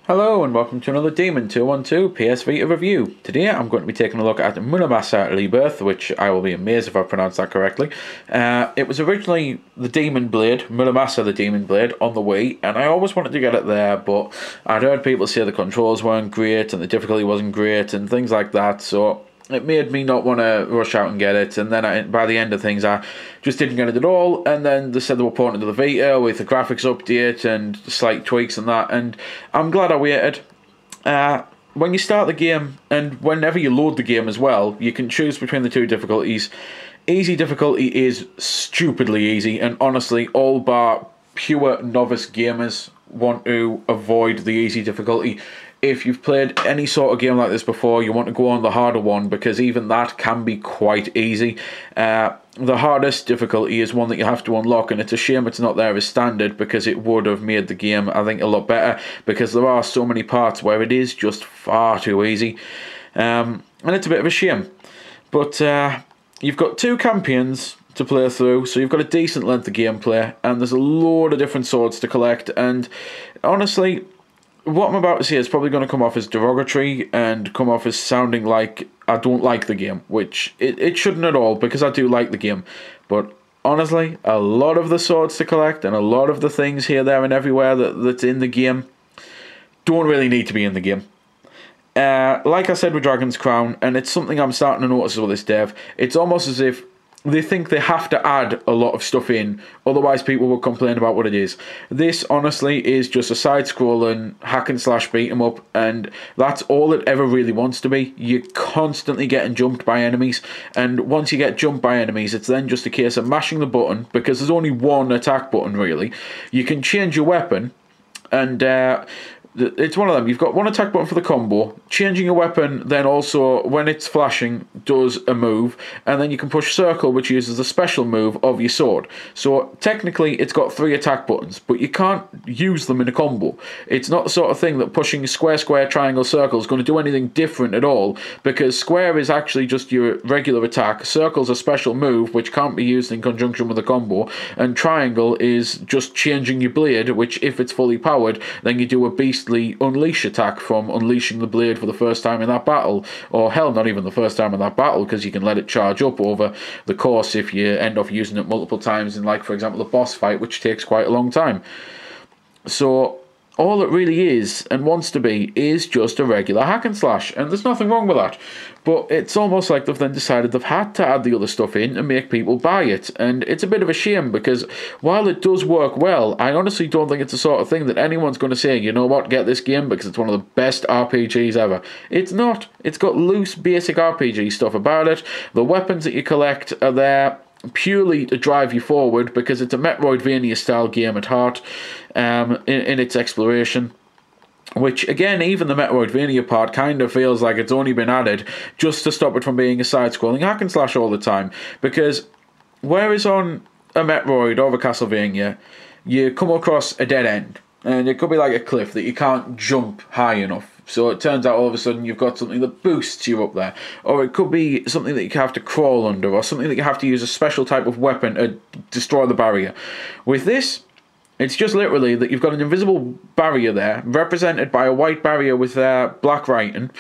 Hello and welcome to another Demon 212 PS Vita review. Today I'm going to be taking a look at Muramasa Rebirth, which I will be amazed if I pronounced that correctly. It was originally the Demon Blade, Muramasa the Demon Blade, on the Wii, and I always wanted to get it there, but I'd heard people say the controls weren't great and the difficulty wasn't great and things like that, so it made me not want to rush out and get it, and then by the end of things I just didn't get it at all, and then they said they were porting it to the Vita with the graphics update and slight tweaks and that, and I'm glad I waited. When you start the game, and whenever you load the game as well, you can choose between the two difficulties. Easy difficulty is stupidly easy, and honestly, all bar pure novice gamers want to avoid the easy difficulty. If you've played any sort of game like this before, you want to go on the harder one, because even that can be quite easy. The hardest difficulty is one that you have to unlock, and it's a shame it's not there as standard, because it would have made the game, I think, a lot better, because there are so many parts where it is just far too easy. And it's a bit of a shame. But you've got two campaigns to play through, so you've got a decent length of gameplay, and there's a load of different swords to collect, and honestly, what I'm about to say is probably going to come off as derogatory and come off as sounding like I don't like the game, which it shouldn't at all, because I do like the game. But honestly, a lot of the swords to collect and a lot of the things here, there and everywhere that's in the game don't really need to be in the game. Like I said with Dragon's Crown, and it's something I'm starting to notice with this dev, it's almost as if they think they have to add a lot of stuff in, otherwise people will complain about what it is. This, honestly, is just a side-scrolling hack-and-slash beat-em-up, and that's all it ever really wants to be. You're constantly getting jumped by enemies, and once you get jumped by enemies, it's then just a case of mashing the button, because there's only one attack button, really. You can change your weapon, and it's one of them. You've got one attack button for the combo. Changing your weapon then also, when it's flashing, does a move. And then you can push circle, which uses the special move of your sword. So technically it's got 3 attack buttons, but you can't use them in a combo. It's not the sort of thing that pushing square, square, triangle, circle is going to do anything different at all, because square is actually just your regular attack, circle's a special move which can't be used in conjunction with a combo, and triangle is just changing your blade, which if it's fully powered, then you do a beast unleash attack from unleashing the blade for the first time in that battle, or hell, not even the first time in that battle, because you can let it charge up over the course if you end up using it multiple times in, like, for example, the boss fight, which takes quite a long time. So all it really is, and wants to be, is just a regular hack and slash, and there's nothing wrong with that. But it's almost like they've then decided they've had to add the other stuff in and make people buy it, and it's a bit of a shame, because while it does work well, I honestly don't think it's the sort of thing that anyone's going to say, you know what, get this game because it's one of the best RPGs ever. It's not. It's got loose, basic RPG stuff about it. The weapons that you collect are there purely to drive you forward, because it's a Metroidvania style game at heart, in its exploration, which again, even the Metroidvania part kind of feels like it's only been added just to stop it from being a side-scrolling hack and slash all the time, because whereas on a Metroid or a Castlevania you come across a dead end, and it could be like a cliff that you can't jump high enough, so it turns out all of a sudden you've got something that boosts you up there. Or it could be something that you have to crawl under, or something that you have to use a special type of weapon to destroy the barrier. With this, it's just literally that you've got an invisible barrier there, represented by a white barrier with black writing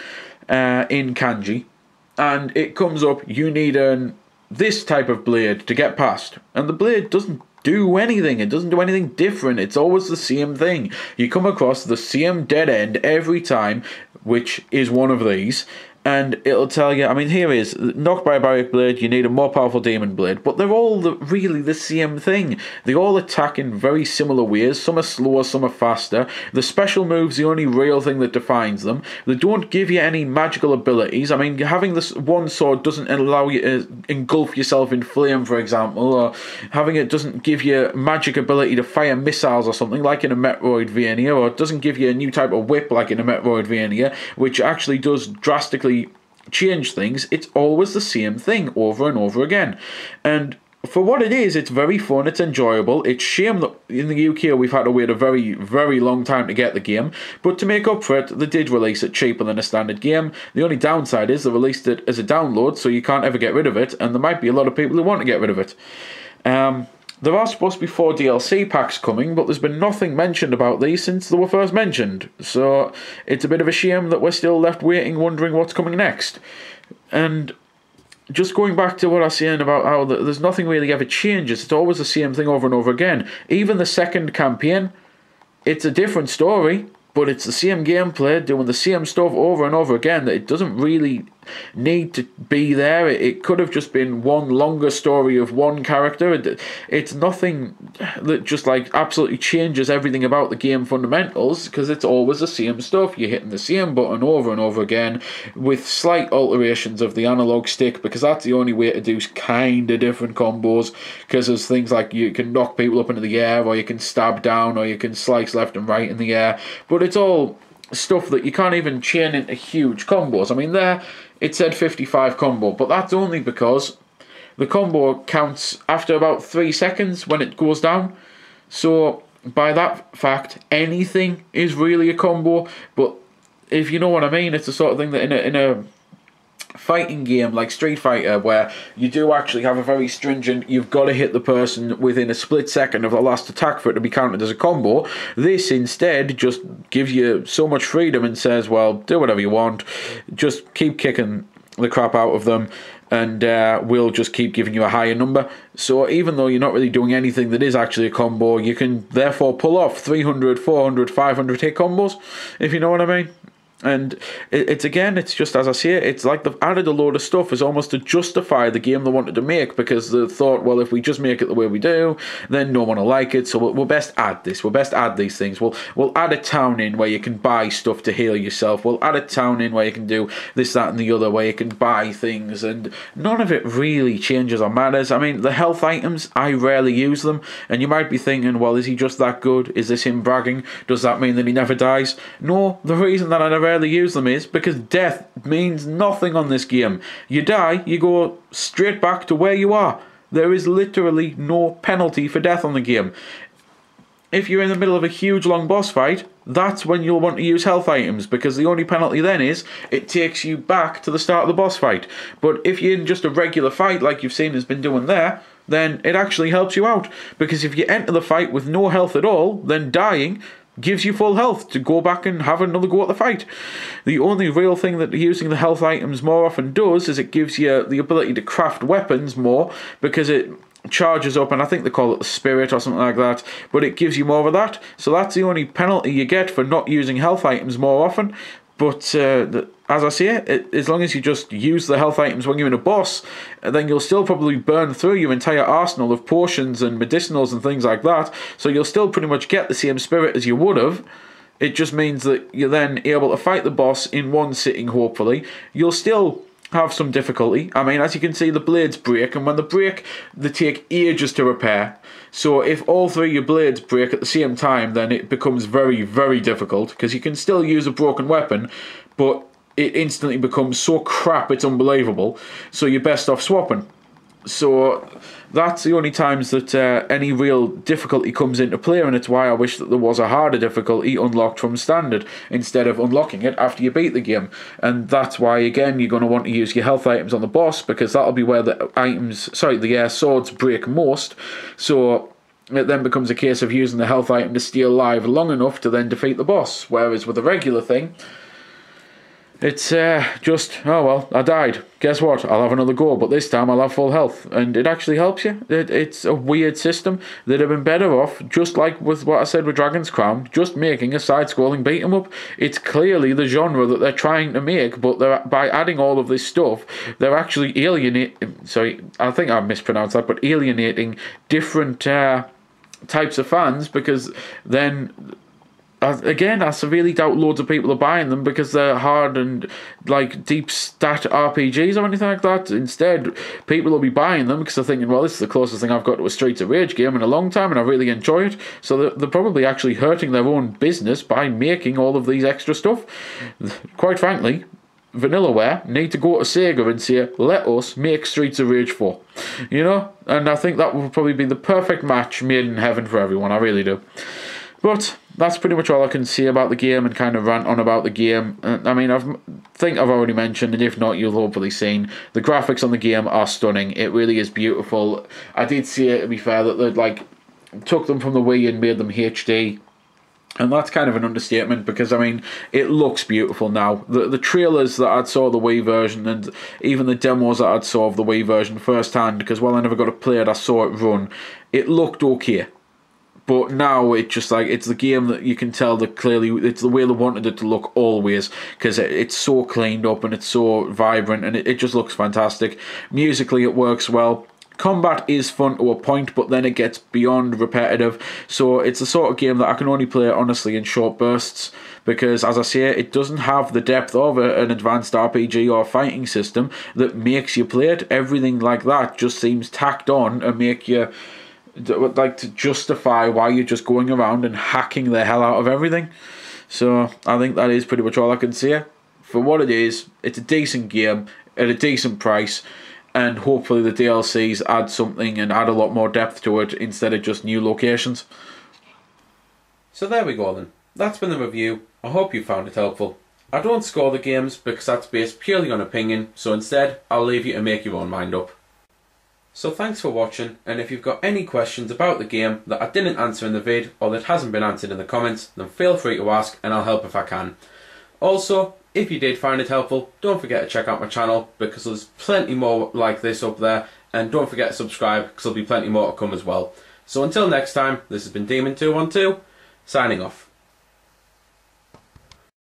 in kanji, and it comes up, you need this type of blade to get past, and the blade doesn't do anything. It doesn't do anything different. It's always the same thing. You come across the same dead end every time, which is one of these, and it'll tell you, I mean, here is, knocked by a baric blade, you need a more powerful demon blade, but they're all really the same thing. They all attack in very similar ways. Some are slower, some are faster. The special move's the only real thing that defines them. They don't give you any magical abilities. I mean, having this one sword doesn't allow you to engulf yourself in flame, for example, or having it doesn't give you magic ability to fire missiles or something, like in a Metroidvania, or it doesn't give you a new type of whip like in a Metroidvania, which actually does drastically change things. It's always the same thing over and over again, and for what it is, it's very fun, it's enjoyable. It's a shame that in the UK we've had to wait a very, very long time to get the game, but to make up for it, they did release it cheaper than a standard game. The only downside is they released it as a download, so you can't ever get rid of it, and there might be a lot of people who want to get rid of it. there are supposed to be 4 DLC packs coming, but there's been nothing mentioned about these since they were first mentioned. So it's a bit of a shame that we're still left waiting, wondering what's coming next. And just going back to what I was saying about how there's nothing really ever changes. It's always the same thing over and over again. Even the second campaign, it's a different story, but it's the same gameplay, doing the same stuff over and over again, that it doesn't really need to be there. It could have just been one longer story of one character. It's nothing that just like absolutely changes everything about the game fundamentals, because it's always the same stuff. You're hitting the same button over and over again with slight alterations of the analog stick, because that's the only way to do kind of different combos, because there's things like you can knock people up into the air, or you can stab down, or you can slice left and right in the air, but it's all stuff that you can't even chain into huge combos. I mean, there it said 55 combo, but that's only because the combo counts after about 3 seconds when it goes down. So by that fact, anything is really a combo. But if you know what I mean, it's the sort of thing that in a fighting game like Street Fighter, where you do actually have a very stringent, you've got to hit the person within a split second of the last attack for it to be counted as a combo. This instead just gives you so much freedom and says, well, do whatever you want, just keep kicking the crap out of them, and we'll just keep giving you a higher number. So even though you're not really doing anything that is actually a combo, you can therefore pull off 300, 400, 500 hit combos, if you know what I mean. And it's just, as I say, it's like they've added a load of stuff as almost to justify the game they wanted to make, because they thought, well, if we just make it the way we do, then no one will like it, so we'll best add this, we'll best add these things. We'll add a town in where you can buy stuff to heal yourself, we'll add a town in where you can do this, that and the other, where you can buy things, and none of it really changes or matters. I mean, the health items, I rarely use them, and you might be thinking, well, is he just that good? Is this him bragging? Does that mean that he never dies? No, the reason that I never use them is because death means nothing on this game. You die, you go straight back to where you are. There is literally no penalty for death on the game. If you're in the middle of a huge long boss fight, that's when you'll want to use health items, because the only penalty then is it takes you back to the start of the boss fight. But if you're in just a regular fight like you've seen has been doing there, then it actually helps you out, because if you enter the fight with no health at all, then dying gives you full health to go back and have another go at the fight. The only real thing that using the health items more often does is it gives you the ability to craft weapons more, because it charges up, and I think they call it the spirit or something like that, but it gives you more of that. So that's the only penalty you get for not using health items more often. But as I say, as long as you just use the health items when you're in a boss, then you'll still probably burn through your entire arsenal of potions and medicinals and things like that. So you'll still pretty much get the same spirit as you would have. It just means that you're then able to fight the boss in one sitting, hopefully. You'll still have some difficulty. I mean, as you can see, the blades break, and when they break, they take ages to repair. So if all 3 of your blades break at the same time, then it becomes very, very difficult, because you can still use a broken weapon, but it instantly becomes so crap it's unbelievable, so you're best off swapping. So that's the only times that any real difficulty comes into play, and it's why I wish that there was a harder difficulty unlocked from standard instead of unlocking it after you beat the game. And that's why, again, you're going to want to use your health items on the boss, because that'll be where the swords break most. So it then becomes a case of using the health item to stay alive long enough to then defeat the boss. Whereas with a regular thing, it's just, oh well, I died. Guess what? I'll have another go, but this time I'll have full health. And it actually helps you. It's a weird system. They'd have been better off, just like with what I said with Dragon's Crown, just making a side-scrolling beat-em-up. It's clearly the genre that they're trying to make, but by adding all of this stuff, they're actually alienating... Sorry, I think I mispronounced that, but alienating different types of fans, because then... Again, I severely doubt loads of people are buying them because they're hard and like deep stat RPGs or anything like that. Instead, people will be buying them because they're thinking, well, this is the closest thing I've got to a Streets of Rage game in a long time and I really enjoy it. So they're probably actually hurting their own business by making all of these extra stuff. Quite frankly, Vanillaware need to go to Sega and say, let us make Streets of Rage 4. You know? And I think that would probably be the perfect match made in heaven for everyone. I really do. But that's pretty much all I can say about the game and kind of rant on about the game. I mean, think I've already mentioned, and if not, you'll hopefully seen, the graphics on the game are stunning. It really is beautiful. I did say, to be fair, that they'd like took them from the Wii and made them HD. And that's kind of an understatement, because I mean, it looks beautiful now. The trailers that I saw of the Wii version, and even the demos that I saw of the Wii version firsthand, because while I never got to play it, I saw it run. It looked okay. But now it's just like, it's the game that you can tell that clearly it's the way they wanted it to look always, because it's so cleaned up and it's so vibrant, and it just looks fantastic. Musically it works well. Combat is fun to a point, but then it gets beyond repetitive, so it's the sort of game that I can only play honestly in short bursts, because as I say, it doesn't have the depth of an advanced RPG or fighting system that makes you play it. Everything like that just seems tacked on and make you like to justify why you're just going around and hacking the hell out of everything. So I think that is pretty much all I can say. For what it is, it's a decent game at a decent price, and hopefully the DLCs add something and add a lot more depth to it instead of just new locations. So there we go then. That's been the review. I hope you found it helpful. I don't score the games because that's based purely on opinion, so instead I'll leave you to make your own mind up. So thanks for watching, and if you've got any questions about the game that I didn't answer in the vid or that hasn't been answered in the comments, then feel free to ask and I'll help if I can. Also, if you did find it helpful, don't forget to check out my channel, because there's plenty more like this up there, and don't forget to subscribe because there'll be plenty more to come as well. So until next time, this has been Demon212, signing off.